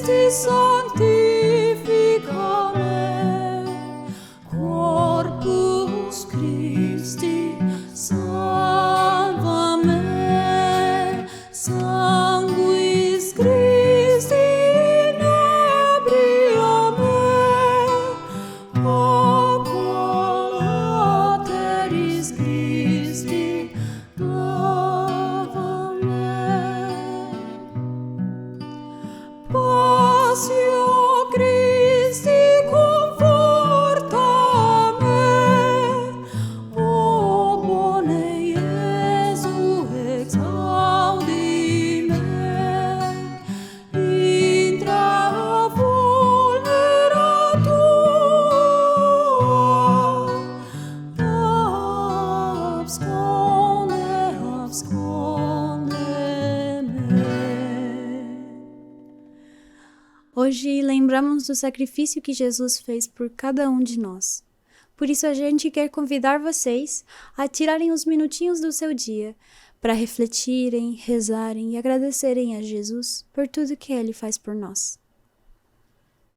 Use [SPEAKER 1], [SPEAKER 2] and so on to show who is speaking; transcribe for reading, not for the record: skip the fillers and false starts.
[SPEAKER 1] Christi sanctifica me, corpus Christi salva me, sanguis Christi inebria me, aqua lateris Christi lava me. Passio Christi conforta me, o bone Iesu exaudi me, intra vulnera tua, absconde me. Hoje lembramos do sacrifício que Jesus fez por cada um de nós. Por isso a gente quer convidar vocês a tirarem uns minutinhos do seu dia para refletirem, rezarem e agradecerem a Jesus por tudo que Ele faz por nós.